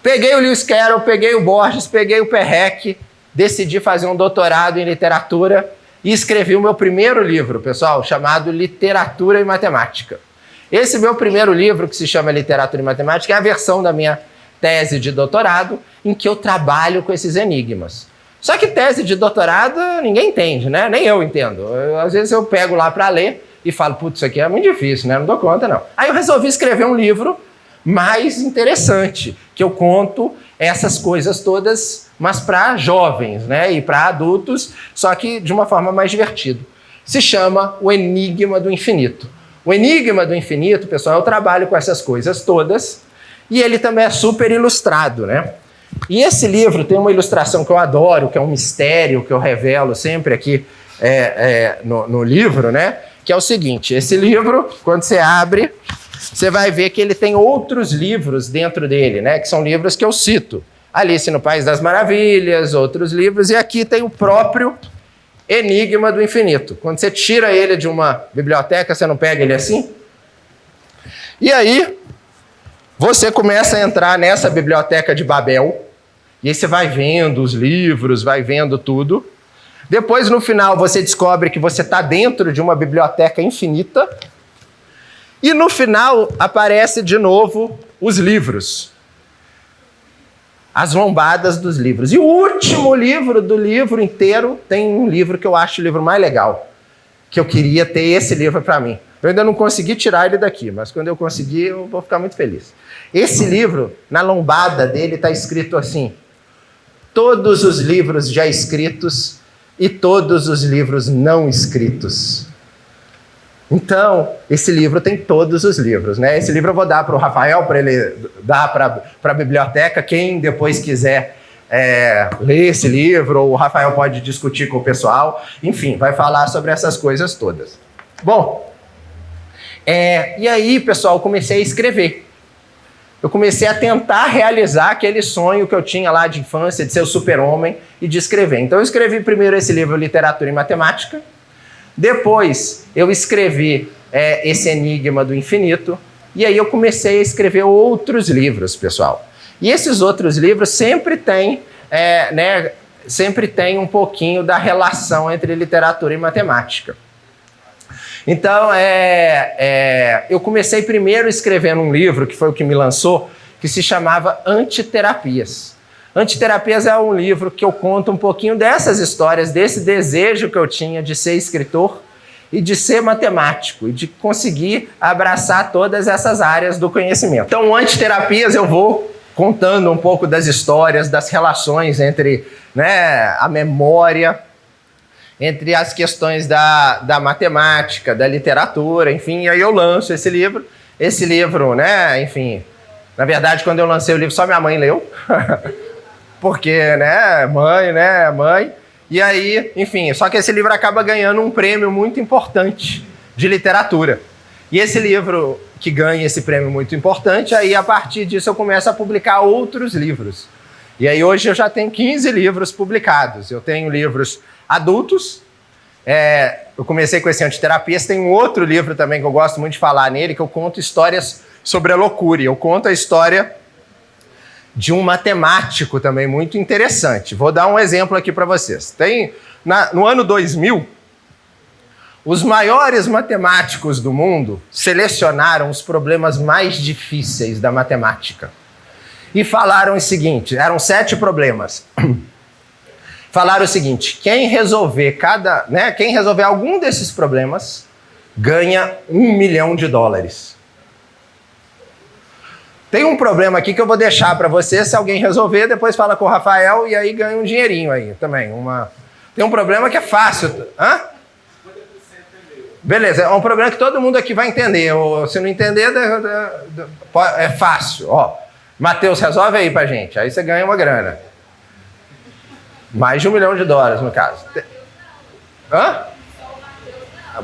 Speaker 1: Peguei o Lewis Carroll, peguei o Borges, peguei o Perrec, decidi fazer um doutorado em literatura e escrevi o meu primeiro livro, pessoal, chamado Literatura e Matemática. Esse meu primeiro livro, que se chama Literatura e Matemática, é a versão da minha tese de doutorado, em que eu trabalho com esses enigmas. Só que tese de doutorado ninguém entende, né? Nem eu entendo. Às vezes eu pego lá para ler, e falo, putz, isso aqui é muito difícil, né? Não dou conta, não. Aí eu resolvi escrever um livro mais interessante, que eu conto essas coisas todas, mas para jovens, né? E para adultos, só que de uma forma mais divertida. Se chama O Enigma do Infinito. O Enigma do Infinito, pessoal, eu trabalho com essas coisas todas, e ele também é super ilustrado, né? E esse livro tem uma ilustração que eu adoro, que é um mistério que eu revelo sempre aqui no livro, né? Que é o seguinte, esse livro, quando você abre, você vai ver que ele tem outros livros dentro dele, né? Que são livros que eu cito. Alice no País das Maravilhas, outros livros, e aqui tem o próprio Enigma do Infinito. Quando você tira ele de uma biblioteca, você não pega ele assim? E aí, você começa a entrar nessa biblioteca de Babel, e aí você vai vendo os livros, vai vendo tudo. Depois, no final, você descobre que você está dentro de uma biblioteca infinita. E no final, aparece de novo os livros. As lombadas dos livros. E o último livro do livro inteiro tem um livro que eu acho o livro mais legal. Que eu queria ter esse livro para mim. Eu ainda não consegui tirar ele daqui, mas quando eu conseguir, eu vou ficar muito feliz. Esse livro, na lombada dele, está escrito assim: todos os livros já escritos e todos os livros não escritos. Então, esse livro tem todos os livros, né? Esse livro eu vou dar para o Rafael, para ele dar para a biblioteca. Quem depois quiser ler esse livro, o Rafael pode discutir com o pessoal. Enfim, vai falar sobre essas coisas todas. Bom, e aí, pessoal, eu comecei a escrever. Eu comecei a tentar realizar aquele sonho que eu tinha lá de infância, de ser o super-homem e de escrever. Então, eu escrevi primeiro esse livro, Literatura e Matemática. Depois, eu escrevi esse Enigma do Infinito. E aí, eu comecei a escrever outros livros, pessoal. E esses outros livros sempre têm um pouquinho da relação entre literatura e matemática. Então, eu comecei primeiro escrevendo um livro, que foi o que me lançou, que se chamava Antiterapias. Antiterapias é um livro que eu conto um pouquinho dessas histórias, desse desejo que eu tinha de ser escritor e de ser matemático, e de conseguir abraçar todas essas áreas do conhecimento. Então, Antiterapias eu vou contando um pouco das histórias, das relações entre a memória, entre as questões da matemática, da literatura, enfim, e aí eu lanço esse livro. Esse livro, enfim, na verdade, quando eu lancei o livro, só minha mãe leu, porque, mãe, e aí, enfim, só que esse livro acaba ganhando um prêmio muito importante de literatura. E esse livro que ganha esse prêmio muito importante, aí a partir disso eu começo a publicar outros livros. E aí hoje eu já tenho 15 livros publicados. Eu tenho livros adultos, eu comecei com esse Antiterapias, tem um outro livro também que eu gosto muito de falar nele, que eu conto histórias sobre a loucura. Eu conto a história de um matemático também muito interessante. Vou dar um exemplo aqui para vocês. No ano 2000, os maiores matemáticos do mundo selecionaram os problemas mais difíceis da matemática. E falaram o seguinte, eram 7 problemas. Falaram o seguinte, quem resolver algum desses problemas ganha $1 milhão. Tem um problema aqui que eu vou deixar para você, se alguém resolver, depois fala com o Rafael e aí ganha um dinheirinho aí também. Tem um problema que é fácil. Hã? Beleza, é um problema que todo mundo aqui vai entender. Ou, se não entender, é fácil. Ó, Matheus, resolve aí pra gente. Aí você ganha uma grana. Mais de $1 milhão, no caso. Hã?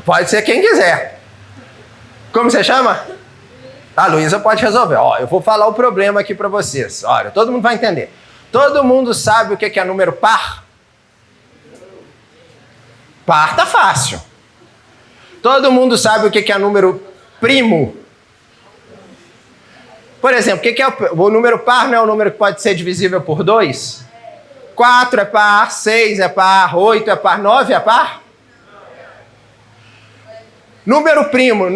Speaker 1: Pode ser quem quiser. Como você chama? A Luísa pode resolver. Ó, eu vou falar o problema aqui para vocês. Olha, todo mundo vai entender. Todo mundo sabe o que é número par? Par tá fácil. Todo mundo sabe o que é número primo? Por exemplo, o que é o número par? Não é o número que pode ser divisível por 2? 4 é par, 6 é par, 8 é par, 9 é par? Número primo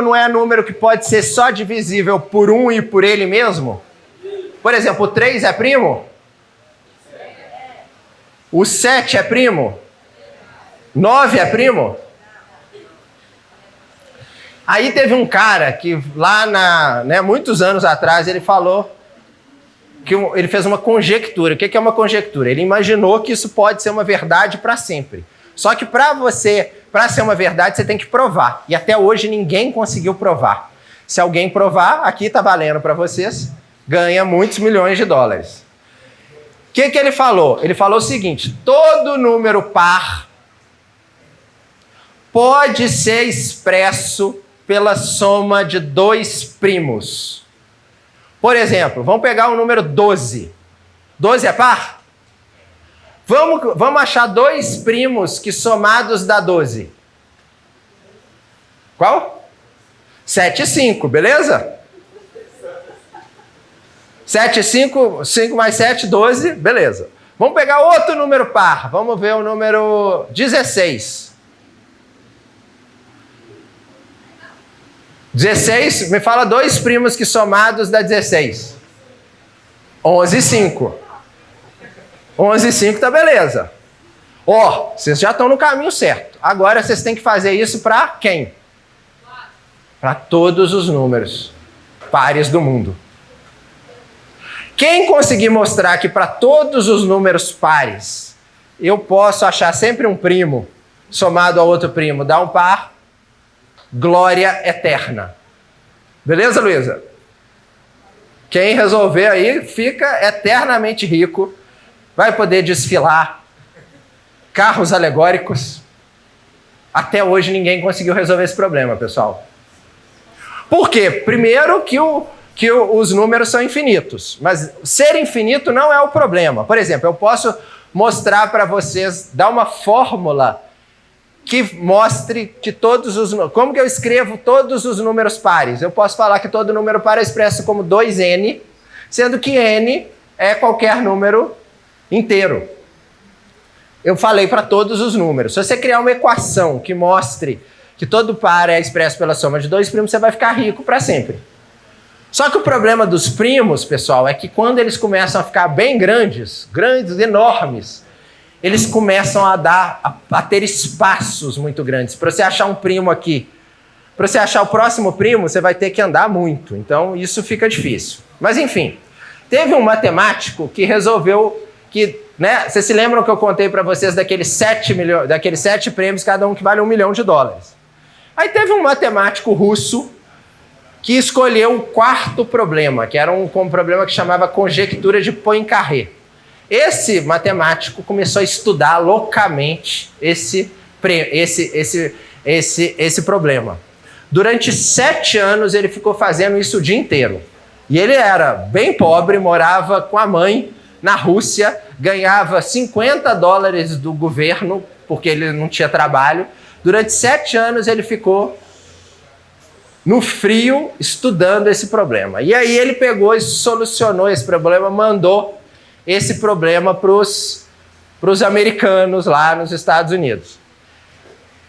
Speaker 1: não é número que pode ser só divisível por 1 e por ele mesmo? Por exemplo, o 3 é primo? O 7 é primo? 9 é primo? Aí teve um cara que lá muitos anos atrás ele falou que ele fez uma conjectura. O que é uma conjectura? Ele imaginou que isso pode ser uma verdade para sempre. Só que para ser uma verdade, você tem que provar. E até hoje ninguém conseguiu provar. Se alguém provar, aqui está valendo para vocês, ganha muitos milhões de dólares. O que ele falou? Ele falou o seguinte: todo número par pode ser expresso pela soma de dois primos. Por exemplo, vamos pegar o número 12. 12 é par? Vamos achar dois primos que somados dá 12. Qual? 7 e 5, beleza? 7 e 5, 5 mais 7, 12, beleza. Vamos pegar outro número par. Vamos ver o número 16. 16, me fala dois primos que somados dá 16. 11 e 5. 11 e 5 tá beleza. Ó, vocês já estão no caminho certo. Agora vocês têm que fazer isso para quem? Para todos os números pares do mundo. Quem conseguir mostrar que para todos os números pares eu posso achar sempre um primo somado a outro primo, dá um par, glória eterna. Beleza, Luísa? Quem resolver aí fica eternamente rico, vai poder desfilar carros alegóricos. Até hoje ninguém conseguiu resolver esse problema, pessoal. Por quê? Primeiro que os números são infinitos, mas ser infinito não é o problema. Por exemplo, eu posso mostrar para vocês, dar uma fórmula que mostre que todos os... Como que eu escrevo todos os números pares? Eu posso falar que todo número par é expresso como 2n, sendo que n é qualquer número inteiro. Eu falei para todos os números. Se você criar uma equação que mostre que todo par é expresso pela soma de dois primos, você vai ficar rico para sempre. Só que o problema dos primos, pessoal, é que quando eles começam a ficar bem grandes, enormes, eles começam a ter espaços muito grandes. Para você achar um primo aqui, para você achar o próximo primo, você vai ter que andar muito. Então, isso fica difícil. Mas, enfim, teve um matemático que resolveu que... Vocês se lembram que eu contei para vocês daqueles 7 prêmios, cada um que vale $1 milhão. Aí teve um matemático russo que escolheu o quarto problema, que era um problema que chamava conjectura de Poincaré. Esse matemático começou a estudar loucamente esse problema. Durante 7 anos ele ficou fazendo isso o dia inteiro. E ele era bem pobre, morava com a mãe na Rússia, ganhava $50 do governo, porque ele não tinha trabalho. Durante 7 anos ele ficou no frio estudando esse problema. E aí ele pegou e solucionou esse problema, mandou esse problema para os americanos lá nos Estados Unidos.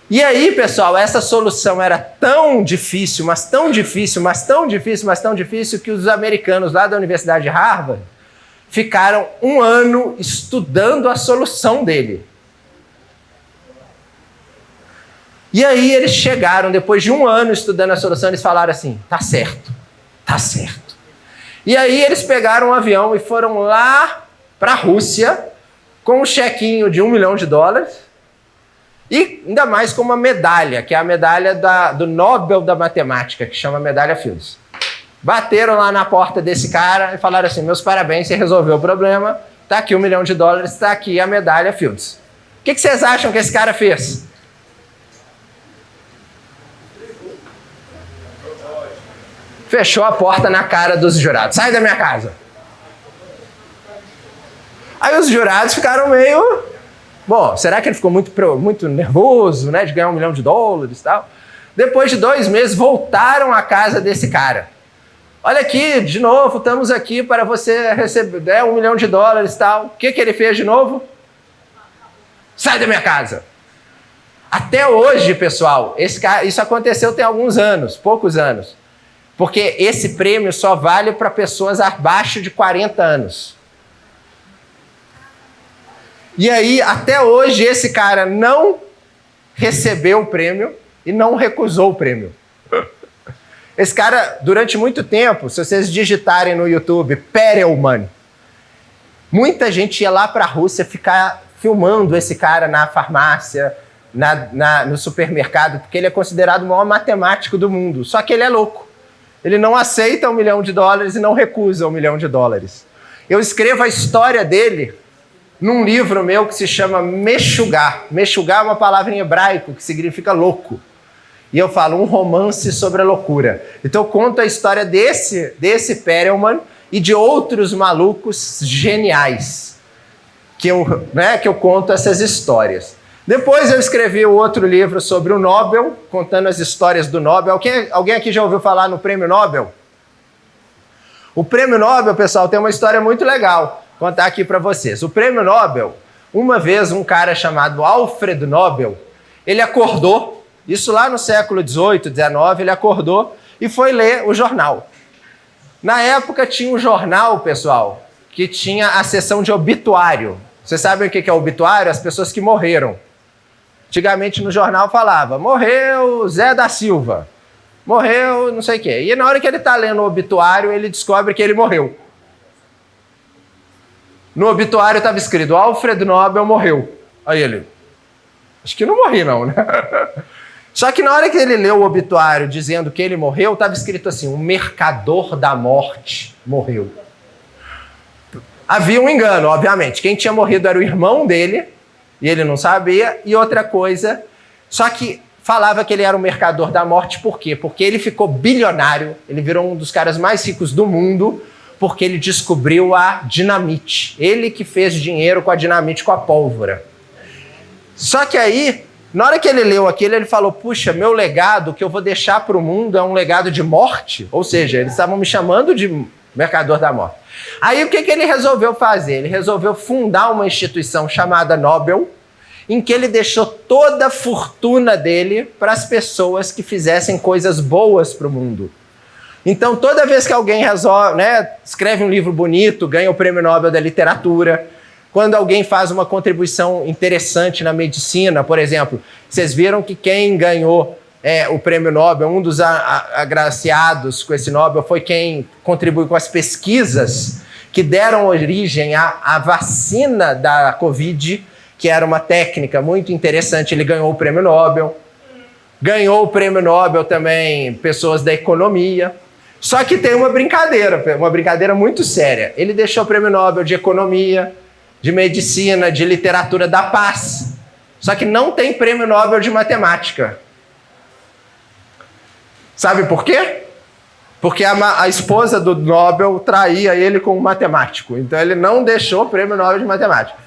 Speaker 1: E aí, pessoal, essa solução era tão difícil, mas tão difícil, mas tão difícil, mas tão difícil, que os americanos lá da Universidade de Harvard ficaram 1 ano estudando a solução dele. E aí eles chegaram, depois de 1 ano estudando a solução, eles falaram assim, tá certo, tá certo. E aí eles pegaram um avião e foram lá para a Rússia com um chequinho de $1 milhão e ainda mais com uma medalha, que é a medalha do Nobel da Matemática, que chama Medalha Fields. Bateram lá na porta desse cara e falaram assim, meus parabéns, você resolveu o problema, tá aqui $1 milhão, tá aqui a Medalha Fields. O que vocês acham que esse cara fez? Fechou a porta na cara dos jurados. Sai da minha casa. Aí os jurados ficaram meio... Bom, será que ele ficou muito nervoso, né, de ganhar $1 milhão e tal? Depois de 2 meses, voltaram à casa desse cara. Olha aqui, de novo, estamos aqui para você receber $1 milhão e tal. O que ele fez de novo? Sai da minha casa. Até hoje, pessoal, isso aconteceu tem alguns anos, poucos anos. Porque esse prêmio só vale para pessoas abaixo de 40 anos. E aí, até hoje, esse cara não recebeu o prêmio e não recusou o prêmio. Esse cara, durante muito tempo, se vocês digitarem no YouTube, Perelman, muita gente ia lá para a Rússia ficar filmando esse cara na farmácia, no supermercado, porque ele é considerado o maior matemático do mundo. Só que ele é louco. Ele não aceita $1 milhão e não recusa $1 milhão. Eu escrevo a história dele num livro meu que se chama Meshugá. Meshugá é uma palavra em hebraico que significa louco. E eu falo um romance sobre a loucura. Então eu conto a história desse Perelman e de outros malucos geniais que eu conto essas histórias. Depois eu escrevi outro livro sobre o Nobel, contando as histórias do Nobel. Alguém aqui já ouviu falar no Prêmio Nobel? O Prêmio Nobel, pessoal, tem uma história muito legal. Vou contar aqui para vocês. O Prêmio Nobel, uma vez um cara chamado Alfred Nobel, ele acordou, isso lá no século XVIII, XIX, ele acordou e foi ler o jornal. Na época tinha um jornal, pessoal, que tinha a seção de obituário. Vocês sabem o que é obituário? As pessoas que morreram. Antigamente no jornal falava, morreu Zé da Silva, morreu não sei o quê. E na hora que ele está lendo o obituário, ele descobre que ele morreu. No obituário estava escrito, Alfred Nobel morreu. Aí ele, acho que não morri não, né? Só que na hora que ele leu o obituário dizendo que ele morreu, estava escrito assim, um mercador da morte morreu. Havia um engano, obviamente. Quem tinha morrido era o irmão dele, e ele não sabia. E outra coisa, só que falava que ele era um mercador da morte, por quê? Porque ele ficou bilionário, ele virou um dos caras mais ricos do mundo, porque ele descobriu a dinamite. Ele que fez dinheiro com a dinamite, com a pólvora. Só que aí, na hora que ele leu aquilo, ele falou, puxa, meu legado que eu vou deixar para o mundo é um legado de morte? Ou seja, eles estavam me chamando de mercador da morte. Aí o que ele resolveu fazer? Ele resolveu fundar uma instituição chamada Nobel, em que ele deixou toda a fortuna dele para as pessoas que fizessem coisas boas para o mundo. Então, toda vez que alguém resolve, escreve um livro bonito, ganha o Prêmio Nobel da Literatura, quando alguém faz uma contribuição interessante na medicina, por exemplo, vocês viram que quem ganhou o Prêmio Nobel, um dos agraciados com esse Nobel, foi quem contribuiu com as pesquisas que deram origem à vacina da Covid, que era uma técnica muito interessante. Ele ganhou o Prêmio Nobel. Ganhou o Prêmio Nobel também pessoas da economia. Só que tem uma brincadeira muito séria. Ele deixou o Prêmio Nobel de economia, de medicina, de literatura da paz. Só que não tem Prêmio Nobel de matemática. Sabe por quê? Porque a esposa do Nobel traía ele com um matemático. Então ele não deixou o Prêmio Nobel de matemática.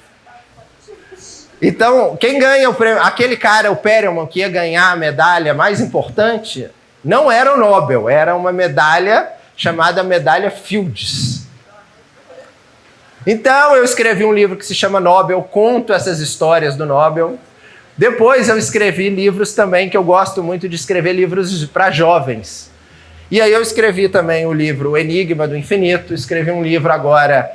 Speaker 1: Então, quem ganha o prêmio, aquele cara, o Perelman, que ia ganhar a medalha mais importante, não era o Nobel, era uma medalha chamada Medalha Fields. Então, eu escrevi um livro que se chama Nobel, conto essas histórias do Nobel. Depois eu escrevi livros também, que eu gosto muito de escrever livros para jovens. E aí eu escrevi também o livro O Enigma do Infinito, escrevi um livro agora,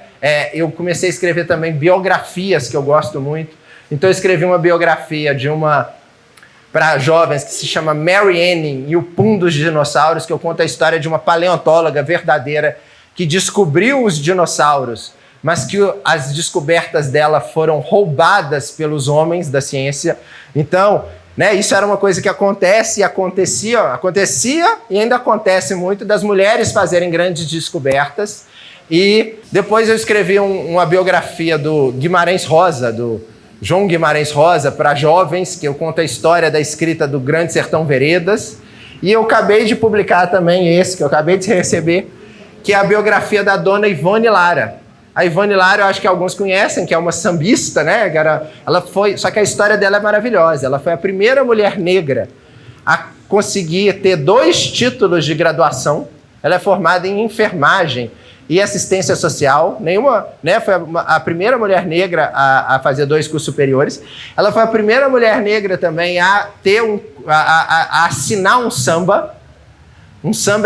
Speaker 1: eu comecei a escrever também biografias, que eu gosto muito. Então eu escrevi uma biografia de uma para jovens que se chama Mary Anning e o Pum dos Dinossauros, que eu conto a história de uma paleontóloga verdadeira que descobriu os dinossauros, mas que as descobertas dela foram roubadas pelos homens da ciência. Então, isso era uma coisa que acontecia e ainda acontece muito, das mulheres fazerem grandes descobertas. E depois eu escrevi uma biografia do Guimarães Rosa, do João Guimarães Rosa, para jovens, que eu conto a história da escrita do Grande Sertão Veredas. E eu acabei de publicar também esse, que eu acabei de receber, que é a biografia da dona Ivone Lara. A Ivone Lara, eu acho que alguns conhecem, que é uma sambista, né? Só que a história dela é maravilhosa. Ela foi a primeira mulher negra a conseguir ter 2 títulos de graduação. Ela é formada em enfermagem e assistência social. Foi a primeira mulher negra a fazer 2 cursos superiores. Ela foi a primeira mulher negra também a assinar um samba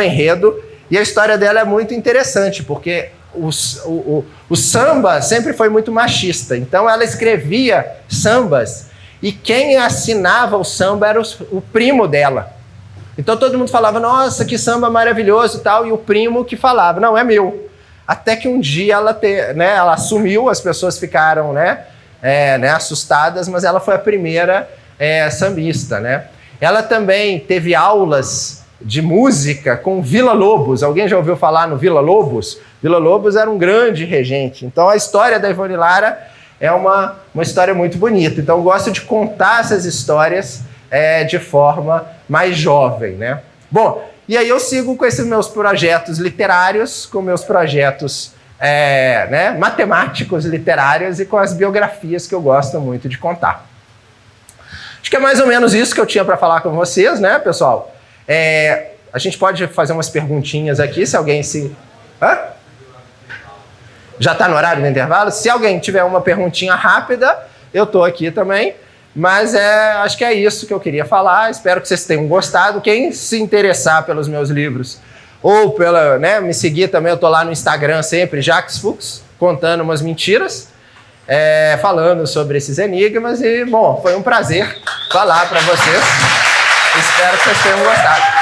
Speaker 1: enredo. E a história dela é muito interessante, porque o samba sempre foi muito machista. Então ela escrevia sambas e quem assinava o samba era o primo dela. Então todo mundo falava, nossa, que samba maravilhoso e tal, e o primo que falava, não, é meu. Até que um dia ela assumiu, as pessoas ficaram assustadas, mas ela foi a primeira sambista, né? Ela também teve aulas de música com Vila Lobos. Alguém já ouviu falar no Vila Lobos? Vila Lobos era um grande regente. Então a história da Ivone Lara é uma história muito bonita. Então eu gosto de contar essas histórias de forma mais jovem, né? Bom, e aí eu sigo com esses meus projetos literários, com meus projetos matemáticos literários e com as biografias que eu gosto muito de contar. Acho que é mais ou menos isso que eu tinha para falar com vocês, né, pessoal? A gente pode fazer umas perguntinhas aqui, se alguém se... Hã? Já está no horário do intervalo? Se alguém tiver uma perguntinha rápida, eu estou aqui também. Mas acho que é isso que eu queria falar. Espero que vocês tenham gostado. Quem se interessar pelos meus livros ou me seguir também, eu estou lá no Instagram sempre, Jacques Fuchs, contando umas mentiras, falando sobre esses enigmas. E, bom, foi um prazer falar para vocês. Espero que vocês tenham gostado.